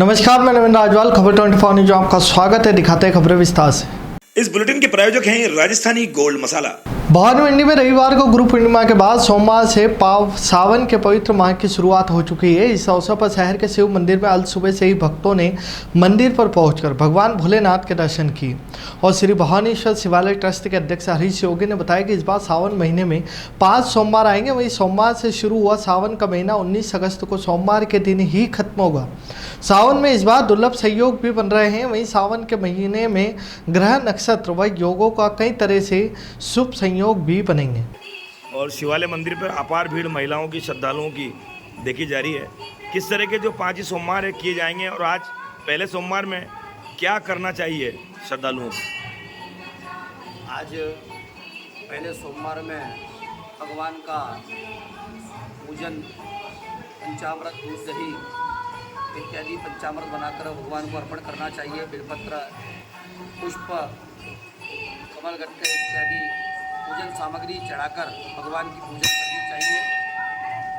नमस्कार, मैं नवीन राजवाल, खबर 24 न्यूज में आपका स्वागत है। दिखाते हैं खबरें विस्तार से। इस बुलेटिन के प्रायोजक हैं राजस्थानी गोल्ड मसाला। भवानी मंडी में रविवार को गुरु पूर्णिमा के बाद सोमवार से सावन के पवित्र माह की शुरुआत हो चुकी है। इस अवसर पर शहर के शिव मंदिर में अल सुबह से ही भक्तों ने मंदिर पर पहुंचकर भगवान भोलेनाथ के दर्शन किए। और श्री भवानीश्वर शिवालय ट्रस्ट के अध्यक्ष हरीश योगी ने बताया कि इस बार सावन महीने में 5 सोमवार आएंगे। वहीं सोमवार से शुरू हुआ सावन का महीना 19 अगस्त को सोमवार के दिन ही खत्म होगा। सावन में इस बार दुर्लभ संयोग भी बन रहे हैं। वहीं सावन के महीने में ग्रह, नक्षत्र व योगों का कई तरह से शुभ संयोग भी बनेंगे। और शिवालय मंदिर पर अपार भीड़ महिलाओं की, श्रद्धालुओं की देखी जा रही है। किस तरह के जो 5 ही सोमवार किए जाएंगे और आज पहले सोमवार में क्या करना चाहिए श्रद्धालुओं को? आज पहले सोमवार में भगवान का पूजन, पंचामृत, दूध, दही इत्यादि पंचामृत बनाकर भगवान को अर्पण करना चाहिए। बेलपत्र, पुष्प, कमलगट्टे इत्यादि पूजन सामग्री चढ़ाकर भगवान की पूजन करनी चाहिए।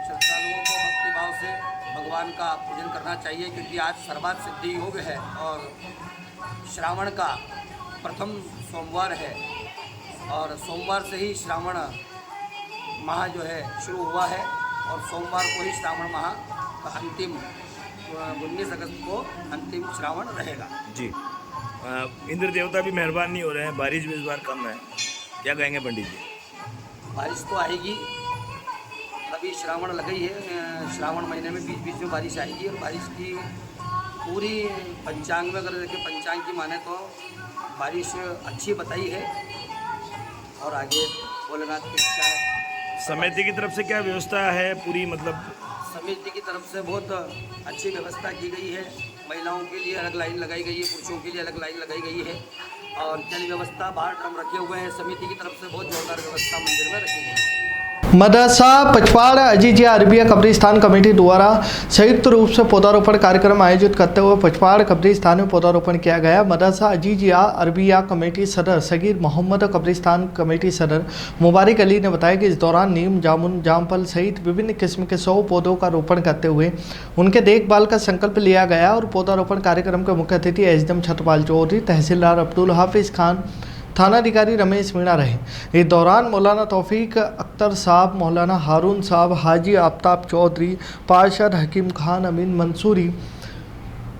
श्रद्धालुओं को भक्तिभाव से भगवान का पूजन करना चाहिए, क्योंकि आज सर्वार्थ सिद्धि योग है और श्रावण का प्रथम सोमवार है और सोमवार से ही श्रावण माह जो है शुरू हुआ है और सोमवार को ही श्रावण माह का अंतिम 19 अगस्त को अंतिम श्रावण रहेगा। जी, इंद्र देवता भी मेहरबान नहीं हो रहे हैं, बारिश भी इस बार कम है, क्या कहेंगे पंडित जी? बारिश तो आएगी, अभी श्रावण लग गई है। श्रावण महीने में बीच बीच में बारिश आएगी और बारिश की पूरी पंचांग में अगर देखें, पंचांग की माने तो बारिश अच्छी बताई है और आगे भोलेनाथ की इच्छा है। समिति की तरफ से क्या व्यवस्था है पूरी? मतलब समिति की तरफ से बहुत अच्छी व्यवस्था की गई है। महिलाओं के लिए अलग लाइन लगाई गई है, पुरुषों के लिए अलग लाइन लगाई गई है और जल व्यवस्था, बाहर ड्रम रखे हुए हैं। समिति की तरफ से बहुत जोरदार व्यवस्था मंदिर में रखी गई है। मदरसा पचवाड़ अजीजिया अरबिया कब्रिस्तान कमेटी द्वारा संयुक्त रूप से पौधारोपण कार्यक्रम आयोजित करते हुए पचवाड़ कब्रिस्तान में पौधारोपण किया गया। मदरसा अजीजिया अरबिया कमेटी सदर सगीर मोहम्मद, कब्रिस्तान कमेटी सदर मुबारक अली ने बताया कि इस दौरान नीम, जामुन, जामफल सहित विभिन्न किस्म के 100 पौधों का रोपण करते हुए उनके देखभाल का संकल्प लिया गया। और पौधारोपण कार्यक्रम के मुख्य अतिथि एसडीएम छत्रपाल चौधरी, तहसीलदार अब्दुल हाफिज खान, थानाधिकारी रमेश मीणा रहे। इस दौरान मौलाना तौफीक अख्तर साहब, मौलाना हारून साहब, हाजी आफ्ताब चौधरी, पार्षद हकीम खान, अमीन मंसूरी,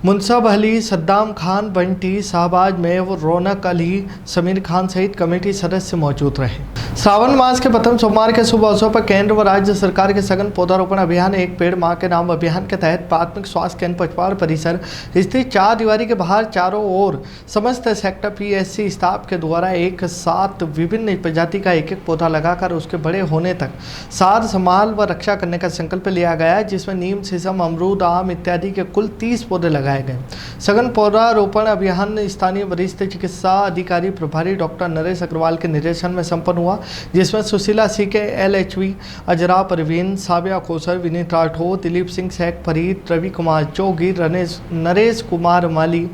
मुनसब अली, सद्दाम खान, बंटी, शाहबाज मेव, रौनक अली, समीर खान सहित कमेटी सदस्य मौजूद रहे। सावन मास के प्रथम सोमवार के शुभ अवसर पर केंद्र व राज्य सरकार के सघन पौधारोपण अभियान एक पेड़ मां के नाम अभियान के तहत प्राथमिक स्वास्थ्य केंद्र पचवाड़ परिसर स्थित 4 दीवारी के बाहर चारों ओर समस्त सेक्टर पीएससी स्टाफ के द्वारा एक साथ विभिन्न प्रजाति का एक पौधा लगाकर उसके बड़े होने तक सार संभाल व रक्षा करने का संकल्प लिया गया, जिसमें नीम, शीशम, अमरूद, आम इत्यादि के कुल 30 पौधे लगाए गए। सघन पौधारोपण अभियान स्थानीय वरिष्ठ चिकित्सा अधिकारी प्रभारी डॉक्टर नरेश अग्रवाल के निर्देशन में संपन्न हुआ, जिसमें सुशीला सीके, LHV, अजरा परवीन, साबिया खोसर, विनीत राठौर, दिलीप सिंह शेख, फरीद, रवि कुमार चौगी, नरेश कुमार माली,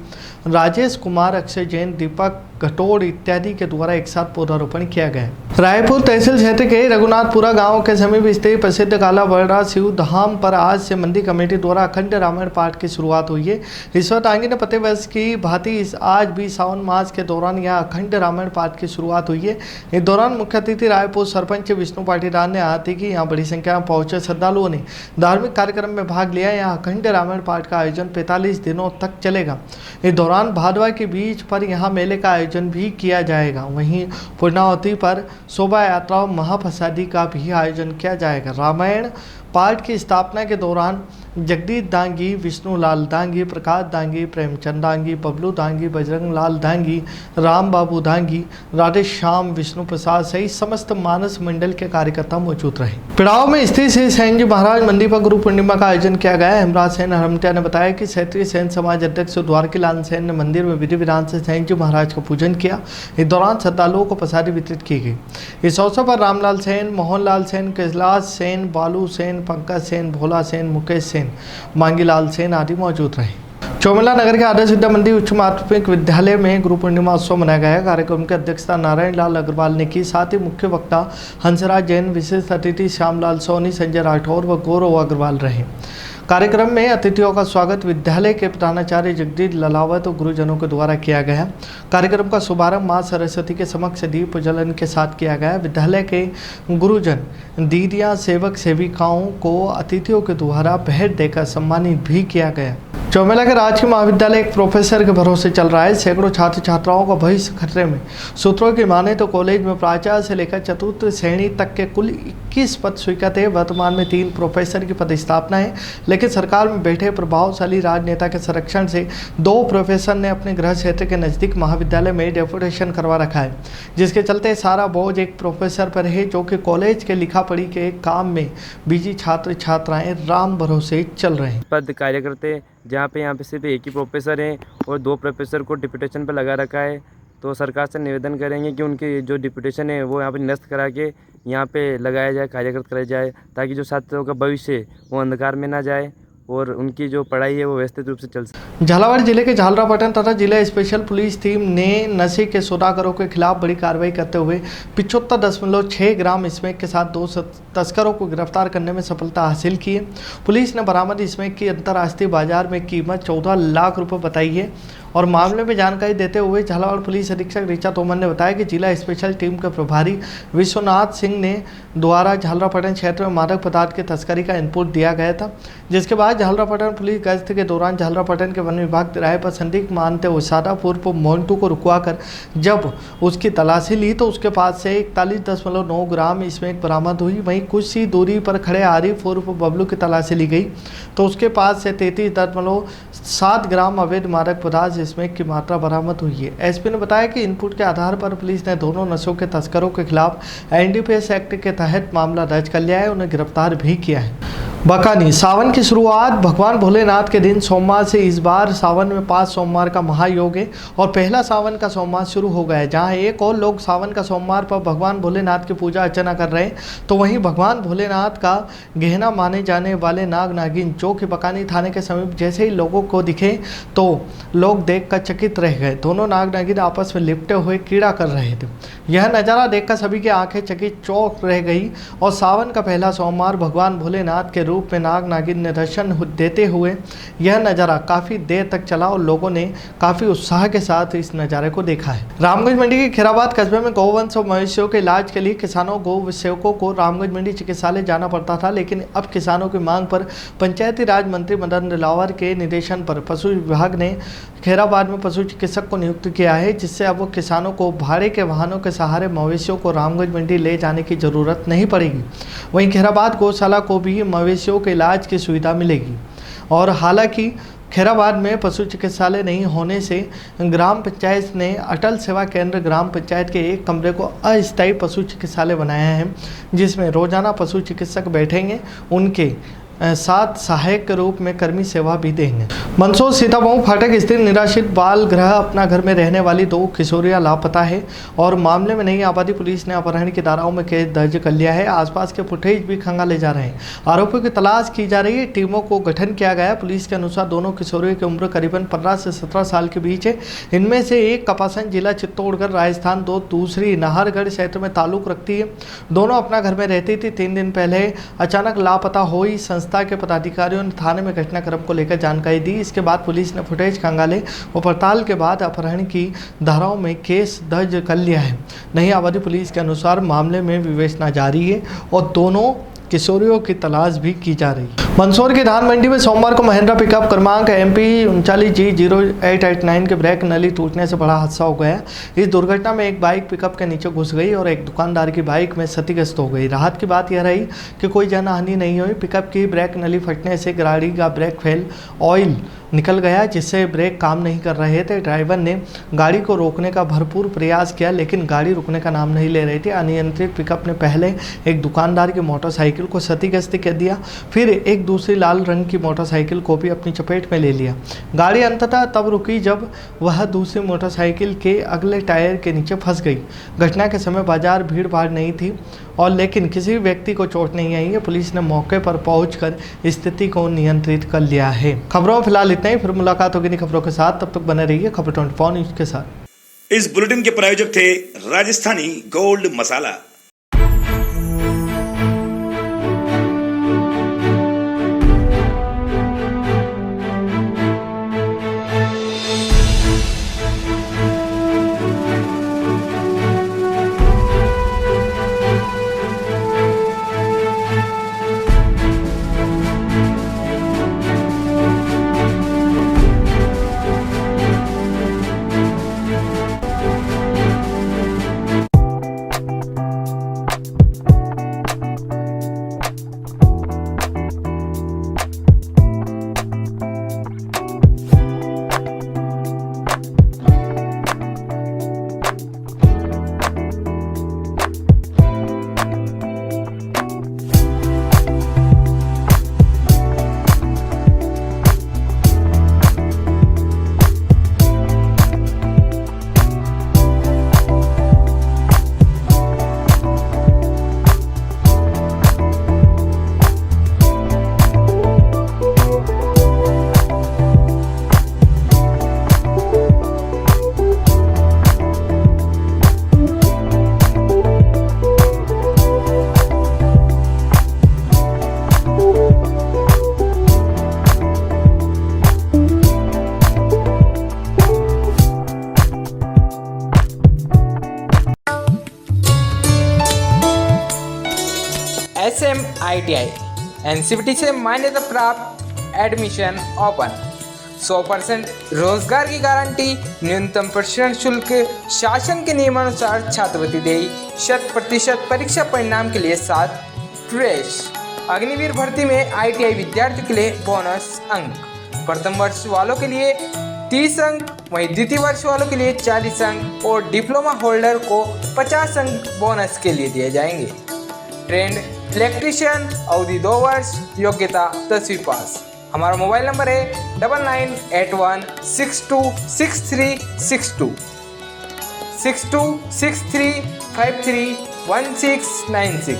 राजेश कुमार, अक्षय जैन, दीपक घटोड़ इत्यादि के द्वारा एक साथ पौधारोपण किया गया। रायपुर तहसील क्षेत्र के रघुनाथपुरा गांव के समीप स्थित प्रसिद्ध काला बरड़ा शिव धाम पर आज से मंदिर कमेटी द्वारा अखंड रामायण पाठ की शुरुआत हुई है। ईश्वरदांगी ने प्रतिवर्ष की भांति आज भी सावन मास के दौरान यहां अखंड रामायण पाठ की शुरुआत हुई है। इस दौरान मुख्य अतिथि रायपुर सरपंच विष्णु पाटीदार ने आते कि यहाँ बड़ी संख्या में पहुंचे श्रद्धालुओं ने धार्मिक कार्यक्रम में भाग लिया। यहाँ अखंड रामायण पाठ का आयोजन 45 दिनों तक चलेगा। इस दौरान भादवा के बीच पर यहाँ मेले का आयोजन भी किया जाएगा। वहीं पूर्णावती पर शोभा यात्रा और महाप्रसादी का भी आयोजन किया जाएगा। रामायण पाठ की स्थापना के दौरान जगदीश दांगी, विष्णुलाल दांगी, प्रकाश दांगी, प्रेमचंद दांगी, बबलू दांगी, बजरंग लाल दांगी, राम बाबू दांगी, राधे श्याम, विष्णु प्रसाद सहित समस्त मानस मंडल के कार्यकर्ता मौजूद रहे। पिड़ाव में स्थित श्री सैन जी महाराज मंदिर पर गुरु पूर्णिमा का आयोजन किया गया। हेमराज सेन हरमटिया ने बताया कि क्षेत्रीय सैन समाज अध्यक्ष द्वारकीलाल सेन ने मंदिर में विधि विधान से सैन जी महाराज का पूजन किया। इस दौरान श्रद्धालुओं को प्रसादी वितरित की गई। इस अवसर पर रामलाल सेन, मोहनलाल सेन, कैलाश सेन, बालू सेन, पंकज सेन, भोला सेन, मुकेश सेन, मांगीलाल सेन आदि मौजूद रहे। चौमिला नगर के आदर्श विद्या मंदिर उच्च माध्यमिक विद्यालय में गुरु पूर्णिमा उत्सव मनाया गया। कार्यक्रम की अध्यक्षता नारायण लाल अग्रवाल ने की। साथ ही मुख्य वक्ता हंसराज जैन, विशेष अतिथि श्यामलाल सोनी, संजय राठौर व गौरव अग्रवाल रहे। कार्यक्रम में अतिथियों का स्वागत विद्यालय के प्रधानाचार्य जगदीश ललावत और गुरुजनों के द्वारा किया गया। कार्यक्रम का शुभारंभ मां सरस्वती के समक्ष दीप प्रज्वलन के साथ किया गया। विद्यालय के गुरुजन दीदियां सेवक सेविकाओं को अतिथियों के द्वारा भेंट देकर सम्मानित भी किया गया। चौमेला के राजकीय महाविद्यालय एक प्रोफेसर के भरोसे चल रहा है। सैकड़ों छात्र छात्राओं का भविष्य खतरे में। सूत्रों की माने तो कॉलेज में प्राचार्य से लेकर चतुर्थ श्रेणी तक के कुल 21 पद स्वीकृत है। वर्तमान में 3 प्रोफेसर की पदस्थापना है, लेकिन सरकार में बैठे प्रभावशाली राजनेता के संरक्षण से 2 प्रोफेसर ने अपने गृह क्षेत्र के नज़दीक महाविद्यालय में डेपुटेशन करवा रखा है, जिसके चलते सारा बोझ एक प्रोफेसर पर है, जो कि कॉलेज के लिखा पढ़ी के काम में बिजी छात्र छात्राएं राम भरोसे चल रहे हैं। पद कार्यकर्ता जहाँ पे सिर्फ एक ही प्रोफेसर हैं और 2 प्रोफेसर को डिप्यूटेशन पर लगा रखा है। तो सरकार से निवेदन करेंगे कि उनके जो डिप्यूटेशन है वो यहाँ पे निरस्त करा के यहाँ पे लगाया जाए, कार्यरत कराया जाए, ताकि जो छात्रों का भविष्य है वो अंधकार में ना जाए और उनकी जो पढ़ाई है वो व्यवस्थित रूप से चल सके। झालावाड़ जिले के झालरापाटन तथा जिला स्पेशल पुलिस टीम ने नशे के सौदागरों के खिलाफ बड़ी कार्रवाई करते हुए 75.6 ग्राम स्मैक के साथ 2 तस्करों को गिरफ्तार करने में सफलता हासिल की है। पुलिस ने बरामद स्मैक की अंतर्राष्ट्रीय बाजार में कीमत 14 लाख रुपए बताई है। और मामले में जानकारी देते हुए झालावाड़ पुलिस अधीक्षक ऋचा तोमर ने बताया कि जिला स्पेशल टीम के प्रभारी विश्वनाथ सिंह ने द्वारा झालरापाटन क्षेत्र में मादक पदार्थ की तस्करी का इनपुट दिया गया था, जिसके बाद झालरापाटन पुलिस गश्त के दौरान झालरापाटन के वन विभाग तिराहे पर संदिग्ध मानते हुए सादा पूर्व मोन्टू को रुकवाकर जब उसकी तलाशी ली तो उसके पास से 41.9 ग्राम स्मैक बरामद हुई। वहीं कुछ ही दूरी पर खड़े आरिफ उर्फ बबलू की तलाशी ली गई तो उसके पास से 33.7 ग्राम अवैध मादक पदार्थ स्मैक की मात्रा बरामद हुई है। एसपी ने बताया कि इनपुट के आधार पर पुलिस ने दोनों नशों के तस्करों के खिलाफ एनडीपीएस एक्ट के तहत मामला दर्ज कर लिया है, उन्हें गिरफ्तार भी किया है। बकानी सावन की शुरुआत भगवान भोलेनाथ के दिन सोमवार से इस बार सावन में 5 सोमवार का महायोग है और पहला सावन का सोमवार शुरू हो गया है। जहां एक और लोग सावन का सोमवार पर भगवान भोलेनाथ की पूजा अर्चना कर रहे हैं, तो वहीं भगवान भोलेनाथ का गहना माने जाने वाले नाग नागिन जो कि बकानी थाने के समीप जैसे ही लोगों को दिखे तो लोग देखकर चकित रह गए। दोनों नाग नागिन आपस में लिपटे हुए कीड़ा कर रहे थे। यह नज़ारा देखकर सभी की आंखें चकित चौंक रह गई और सावन का पहला सोमवार भगवान भोलेनाथ के रूप में नाग नागिन ने दर्शन देते हुए यह नज़ारा काफ़ी देर तक चला और लोगों ने काफ़ी उत्साह के साथ इस नज़ारे को देखा है। रामगंज मंडी के खैराबाद कस्बे में गौवंश और मवेशियों के इलाज के लिए किसानों गौ सेवकों को रामगंज मंडी चिकित्सालय जाना पड़ता था, लेकिन अब किसानों की मांग पर पंचायती राज मंत्री मदन दिलावर के निर्देशन पर पशु विभाग ने खैराबाद में पशु चिकित्सक को नियुक्त किया है, जिससे अब वो किसानों को भाड़े के वाहनों के सहारे मवेशियों को रामगंज मंडी ले जाने की ज़रूरत नहीं पड़ेगी। वहीं खैराबाद गौशाला को भी मवेशियों के इलाज की सुविधा मिलेगी। और हालांकि खैराबाद में पशु चिकित्सालय नहीं होने से ग्राम पंचायत ने अटल सेवा केंद्र ग्राम पंचायत के एक कमरे को अस्थायी पशु चिकित्सालय बनाया है, जिसमें रोजाना पशु चिकित्सक बैठेंगे, उनके साथ सहायक के रूप में कर्मी सेवा भी देंगे। मंदसौर सीतामऊ फाटक स्थित निराश्रित बाल गृह अपना घर में रहने वाली 2 किशोरियां लापता है और मामले में नई आबादी पुलिस ने अपहरण की धाराओं में केस दर्ज कर लिया है। आसपास के फुटेज भी खंगाले जा रहे हैं। आरोपियों की तलाश की जा रही है। टीमों को गठन किया गया है। पुलिस के अनुसार दोनों किशोरियों की उम्र करीबन 15 से 17 साल के बीच है। इनमें से एक कपासन जिला चित्तौड़गढ़ राजस्थान, 2 दूसरी नाहरगढ़ क्षेत्र में ताल्लुक रखती है। दोनों अपना घर में रहती थी। 3 दिन पहले अचानक लापता हुई संस्था के पदाधिकारियों ने थाने में घटनाक्रम को लेकर जानकारी दी। इसके बाद पुलिस ने फुटेज खंगाले और पड़ताल के बाद अपहरण की धाराओं में केस दर्ज कर लिया है। नई आबादी पुलिस के अनुसार मामले में विवेचना जारी है और दोनों किशोरियों की तलाश भी की जा रही है। मंदसौर की धान मंडी में सोमवार को महिंद्रा पिकअप क्रमांक MP 39G0889 के ब्रेक नली टूटने से बड़ा हादसा हो गया। इस दुर्घटना में एक बाइक पिकअप के नीचे घुस गई और एक दुकानदार की बाइक में क्षतिग्रस्त हो गई। राहत की बात यह रही कि कोई जनहानि नहीं हुई। पिकअप की ब्रेक नली फटने से गाड़ी का ब्रेक फेल ऑयल निकल गया, जिससे ब्रेक काम नहीं कर रहे थे। ड्राइवर ने गाड़ी को रोकने का भरपूर प्रयास किया, लेकिन गाड़ी रुकने का नाम नहीं ले रही थी। अनियंत्रित पिकअप ने पहले एक दुकानदार की मोटरसाइकिल को क्षतिग्रस्त कर दिया, फिर एक दूसरी लाल रंग की मोटरसाइकिल को भी अपनी चपेट में ले लिया। गाड़ी अंततः तब रुकी जब वह दूसरी मोटरसाइकिल के अगले टायर के नीचे फंस गई। घटना के समय बाजार भीड़ भाड़ नहीं थी और लेकिन किसी व्यक्ति को चोट नहीं आई है। पुलिस ने मौके पर पहुंचकर स्थिति को नियंत्रित कर लिया है। खबरों में फिलहाल इतना ही। फिर मुलाकात होगी नई खबरों के साथ। तब तक बने रहिए खबर 24 न्यूज के साथ। इस बुलेटिन के प्रायोजक थे राजस्थानी गोल्ड मसाला। SM ITI NCVT से मान्यता प्राप्त, एडमिशन ओपन। 100% रोजगार की गारंटी, न्यूनतम प्रशिक्षण शुल्क, शासन के नियमानुसार छात्रवृत्ति देई, 100% परीक्षा परिणाम के लिए 7 प्रवेश। अग्निवीर भर्ती में ITI विद्यार्थियों के लिए बोनस अंक, प्रथम वर्ष वालों के लिए 30 अंक, वहीं द्वितीय वर्ष वालों के लिए 40 अंक और डिप्लोमा होल्डर को 50 अंक बोनस के लिए दिए जाएंगे। ट्रेंड इलेक्ट्रीशियन, अवधि 2 वर्ष, योग्यता 10वीं पास। हमारा मोबाइल नंबर है 9981626362 6263531696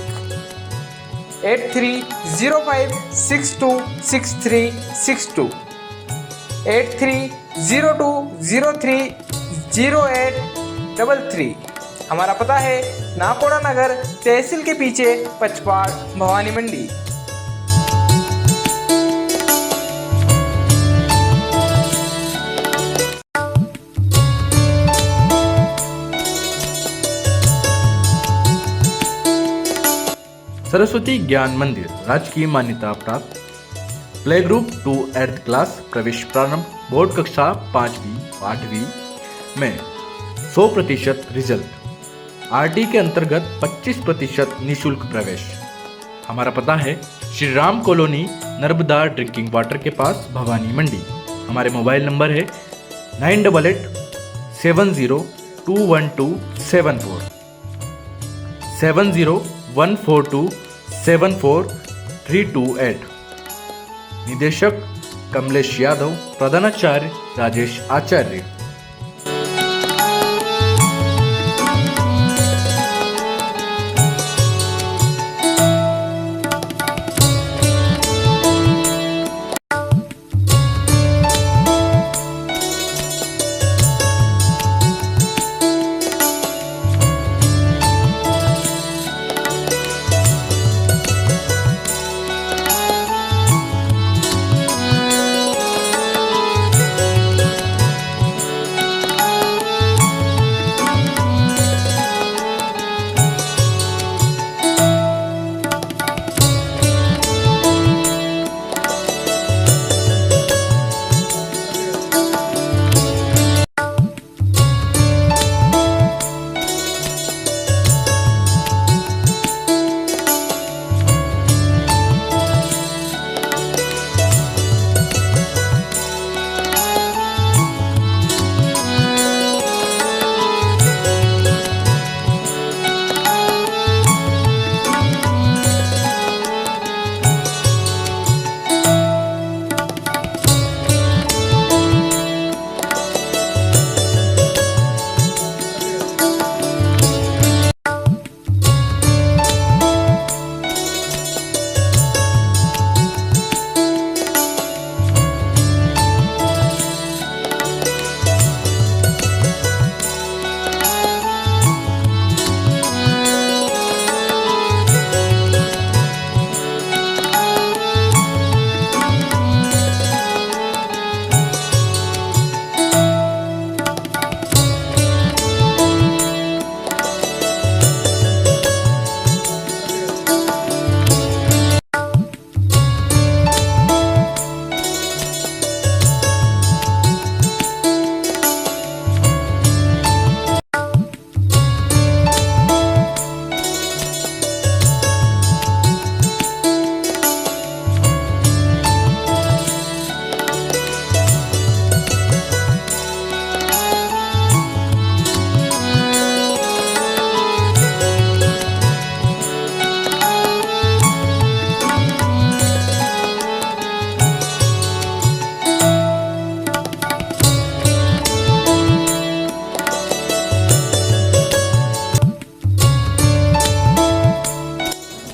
8305626362 8302030833। हमारा पता है नाकोड़ा नगर, तहसील के पीछे, पचपाड़, भवानी मंडी। सरस्वती ज्ञान मंदिर राजकीय मान्यता प्राप्त, play group to 8th class, प्रवेश प्रारंभ, बोर्ड कक्षा 5वीं 8वीं में 100% रिजल्ट, RD के अंतर्गत 25% निःशुल्क प्रवेश। हमारा पता है Shri Ram colony, Narmada drinking water के पास, भवानी मंडी। हमारे मोबाइल नंबर है 9887021274 7014274328। निदेशक कमलेश यादव, प्रधानाचार्य राजेश आचार्य।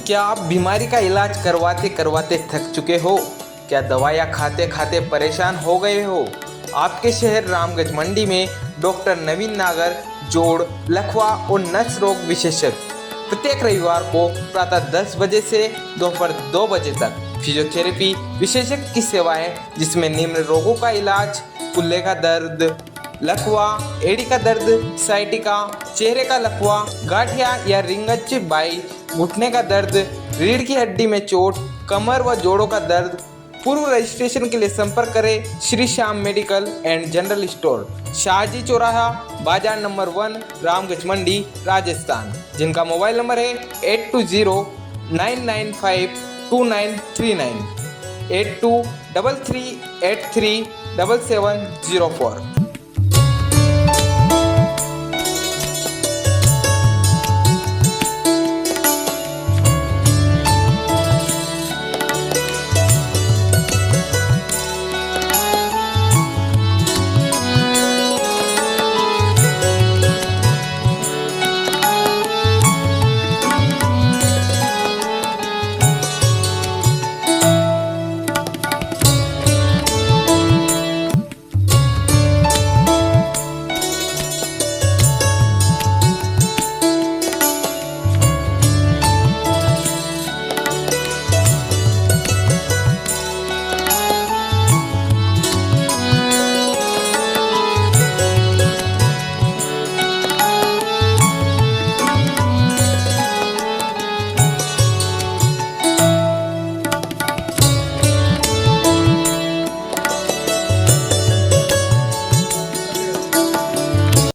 क्या आप बीमारी का इलाज करवाते करवाते थक चुके हो? क्या दवाइयाँ खाते खाते परेशान हो गए हो? आपके शहर रामगंज मंडी में डॉक्टर नवीन नागर, जोड़, लकवा और नस रोग विशेषज्ञ प्रत्येक रविवार को प्रातः 10 बजे से दोपहर 2 बजे तक फिजियोथेरेपी विशेषज्ञ की सेवाएं, जिसमें निम्न रोगों का इलाज: कुल्ले का दर्द, लकवा, एड़ी का दर्द, साइटिका, चेहरे का लकवा, गाठिया या रिंगच बाई, घुटने का दर्द, रीढ़ की हड्डी में चोट, कमर व जोड़ों का दर्द। पूर्व रजिस्ट्रेशन के लिए संपर्क करें Shri Shyam medical and general store, Shahji चौराहा, बाजार नंबर 1, रामगंज मंडी, राजस्थान, जिनका मोबाइल नंबर है 8209952939 8233837704।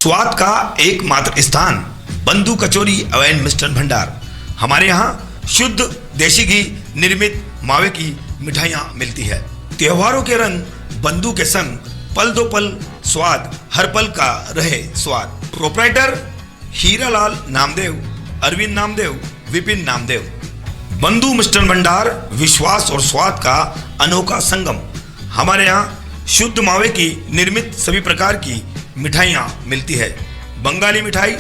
स्वाद का एकमात्र स्थान बंधु कचौरी एवं मिष्ठान भंडार। हमारे यहाँ शुद्ध देशी घी निर्मित मावे की मिठाइयाँ मिलती है। त्योहारों के रंग बंधु के संग, पल दो पल स्वाद, हर पल का रहे स्वाद। प्रोप्राइटर हीरालाल नामदेव, अरविंद नामदेव, विपिन नामदेव। बंधु मिष्ठान भंडार विश्वास और स्वाद का अनोखा संगम। हमारे यहाँ शुद्ध मावे की निर्मित सभी प्रकार की मिठाइयाँ मिलती है। बंगाली मिठाई,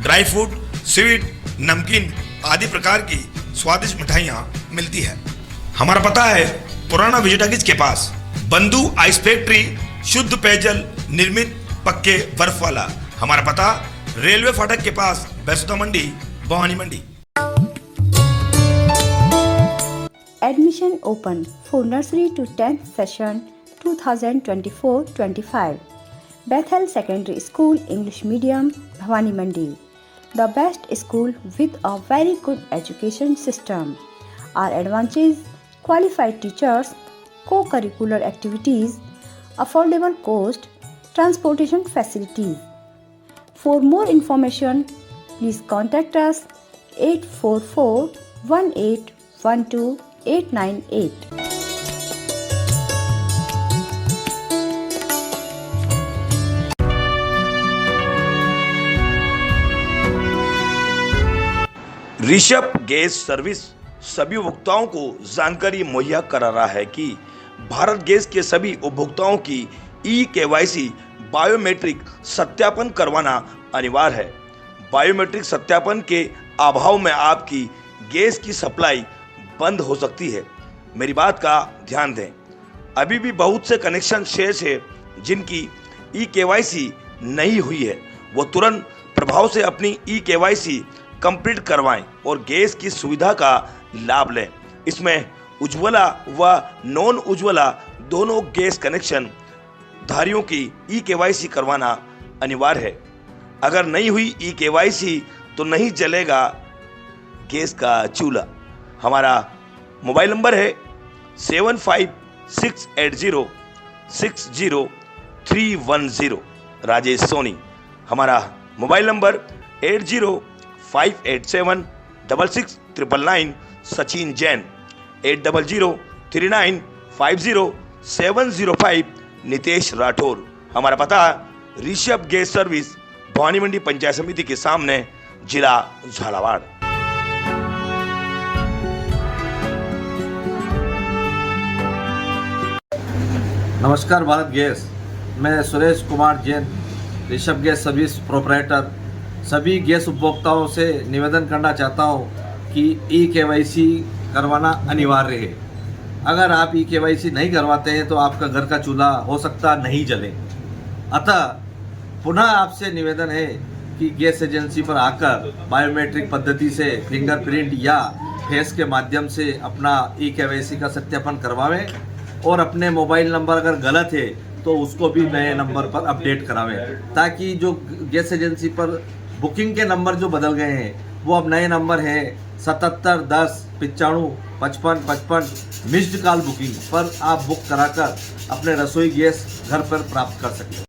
ड्राई फ्रूट, स्वीट, नमकीन आदि प्रकार की स्वादिष्ट मिठाइयाँ मिलती है। हमारा पता है पुराना विजयटागिज के पास। बंधु आइस फैक्ट्री, शुद्ध पेयजल निर्मित पक्के बर्फ वाला। हमारा पता रेलवे फाटक के पास, बैसुदा मंडी, भवानी मंडी। Admission open for nursery to 10th session 2024-25. Bethel Secondary School English Medium, Bhavani Mandi. The best school with a very good education system. Our advantages: qualified teachers, co-curricular activities, affordable cost, transportation facilities. For more information, please contact us 844-1812-898. Rishabh gas service सभी उपभोक्ताओं को जानकारी मुहैया करा रहा है कि Bharat gas के सभी उपभोक्ताओं की KYC बायोमेट्रिक सत्यापन करवाना अनिवार्य है। बायोमेट्रिक सत्यापन के अभाव में आपकी गैस की सप्लाई बंद हो सकती है। मेरी बात का ध्यान दें। अभी भी बहुत से कनेक्शन शेष है जिनकी KYC नहीं हुई है। वो तुरंत प्रभाव से अपनी KYC कंप्लीट करवाएं और गैस की सुविधा का लाभ लें। इसमें उज्ज्वला व नॉन उज्ज्वला दोनों गैस कनेक्शन धारियों की KYC करवाना अनिवार्य है। अगर नहीं हुई KYC तो नहीं जलेगा गैस का चूल्हा। हमारा मोबाइल नंबर है 7568060310, राजेश सोनी। हमारा मोबाइल नंबर 8058766999, सचिन जैन। 8003950705, नितेश राठौर। हमारा पता ऋषभ गैस सर्विस, भवानी मंडी पंचायत समिति के सामने, जिला झालावाड़। नमस्कार भारत गैस, मैं Suresh Kumar Jain, Rishabh gas service proprietor. सभी गैस उपभोक्ताओं से निवेदन करना चाहता हूं कि KYC करवाना अनिवार्य है। अगर आप KYC नहीं करवाते हैं तो आपका घर का चूल्हा हो सकता नहीं जले। अतः पुनः आपसे निवेदन है कि गैस एजेंसी पर आकर बायोमेट्रिक पद्धति से फिंगरप्रिंट या फेस के माध्यम से अपना KYC का सत्यापन करवावें और अपने मोबाइल नंबर अगर गलत है तो उसको भी नए नंबर पर अपडेट करावें, ताकि जो गैस एजेंसी पर बुकिंग के नंबर जो बदल गए हैं वो अब नए नंबर है 7710955555 मिस्ड कॉल बुकिंग पर आप बुक कराकर अपने रसोई गैस घर पर प्राप्त कर सकते हैं।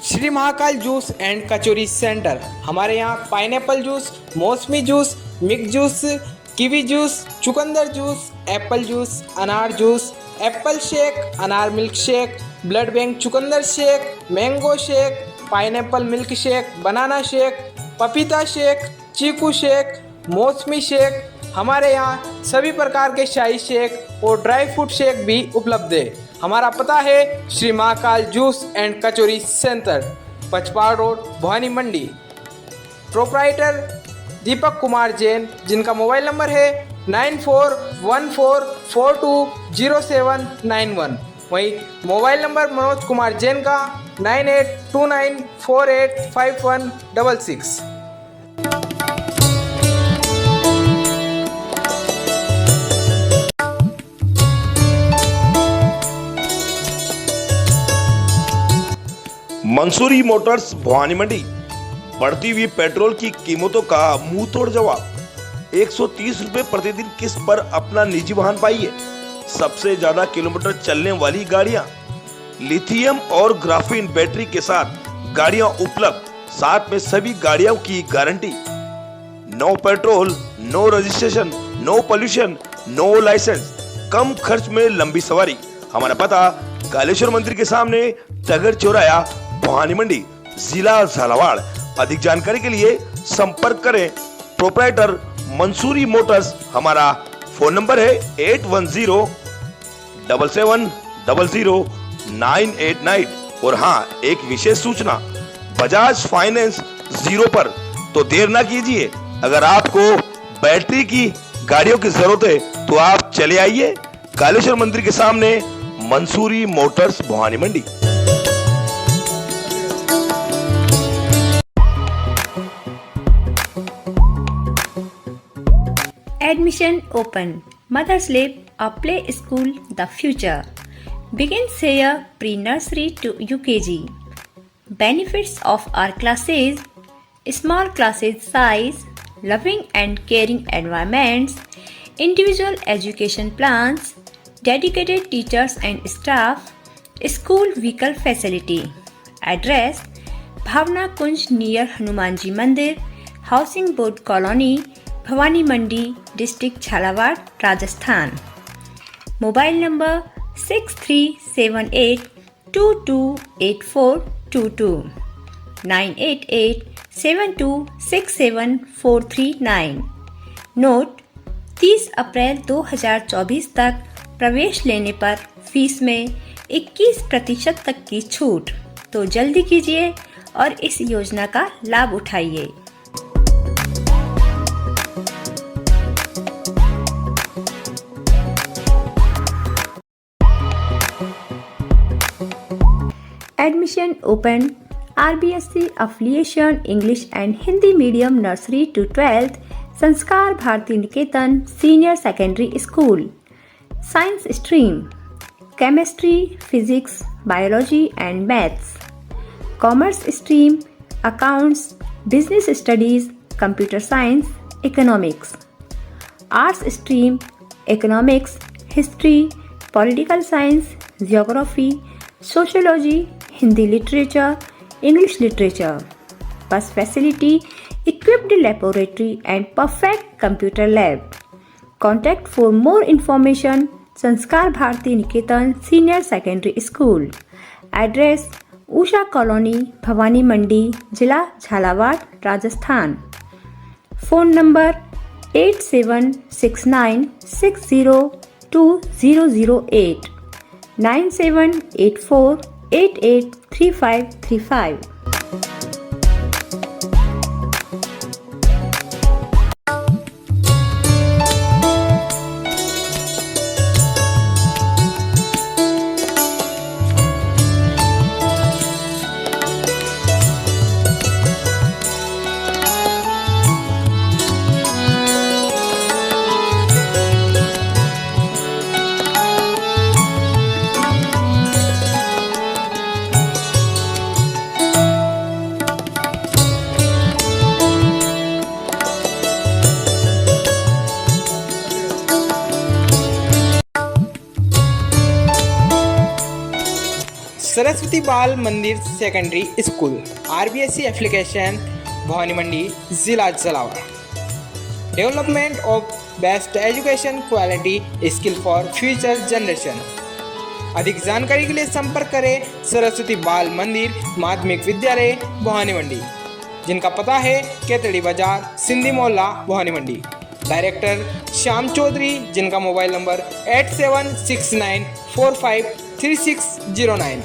Shri Mahakal juice and kachori centre. हमारे यहाँ पाइनएप्पल जूस, मौसमी juice, mix juice, kiwi juice, चुकंदर जूस, एप्पल जूस, अनार जूस, एप्पल शेक, अनार मिल्क शेक, ब्लड बैंक चुकंदर shake, mango shake, pineapple milk shake, banana shake, पपीता शेक, चीकू शेक, मौसमी shake. हमारे यहाँ सभी प्रकार के शाही शेक और ड्राई फ्रूट शेक भी उपलब्ध है। हमारा पता है Shri Mahakal juice and kachori centre, पचपाड़ road, Bhavani Mandi. Proprietor Deepak Kumar Jain, जिनका मोबाइल नंबर है 9414420791। वहीं मोबाइल नंबर मनोज कुमार जैन का 9829485166। मंसूरी मोटर्स भवानी मंडी। बढ़ती हुई पेट्रोल की कीमतों का मुंह तोड़ जवाब। 130 रुपए प्रतिदिन किस्त पर अपना निजी वाहन पाइए। सबसे ज्यादा किलोमीटर चलने वाली गाड़ियां, लिथियम और ग्राफीन बैटरी के साथ गाड़ियां उपलब्ध। साथ में सभी गाड़ियों की गारंटी। No petrol, no registration, no pollution, no licence, कम खर्च में लंबी सवारी। हमारा पता कालेश्वर मंदिर के सामने, टगर चौराया, भवानी मंडी, जिला झालावाड़। अधिक जानकारी के लिए संपर्क करें प्रोप्राइटर मंसूरी मोटर्स। हमारा फोन नंबर है 8107700989। और हाँ, एक विशेष सूचना, बजाज फाइनेंस 0 पर। तो देर ना कीजिए, अगर आपको बैटरी की गाड़ियों की जरूरत है तो आप चले आइए कालेश्वर मंदिर के सामने, Mansuri Motors Bhavani Mandi. Admission open. Mother's Lab, a play school, the future. Begins here pre-nursery to UKG. Benefits of our classes: small classes size, loving and caring environments, individual education plans, dedicated teachers and staff, school vehicle facility. Address: Bhavna Kunj near Hanumanji Mandir, Housing Board Colony, Bhawani Mandi, district Jhalawar, Rajasthan. Mobile number 6378228422 9887267439। Note: 30 अप्रैल 2024 तक प्रवेश लेने पर fees में 21% तक की छूट। तो जल्दी कीजिए और इस योजना का लाभ उठाइए। Admission open. RBSC affiliation English and Hindi medium nursery to 12th, Sanskar Bharti Niketan senior secondary school. Science stream: chemistry, physics, biology and maths. Commerce stream: accounts, business studies, computer science, economics. Arts stream: economics, history, political science, geography, sociology, Hindi literature, English literature. Bus facility, equipped laboratory and perfect computer lab. Contact for more information Sanskar Bharti Niketan senior secondary school. Address: Usha colony, Bhawani Mandi, जिला Jhalawar, Rajasthan. Phone number 8769602008 9784 883535. Saraswati Bal Mandir secondary school RBSC application Bhawani Mandi जिला Jhalawar development of best education quality skill for future generation. अधिक जानकारी के लिए संपर्क करें सरस्वती बाल मंदिर माध्यमिक विद्यालय भवानी मंडी, जिनका पता है केतड़ी बाजार सिंधी मोहल्ला भवानी मंडी। डायरेक्टर श्याम चौधरी, जिनका मोबाइल नंबर 8769453609।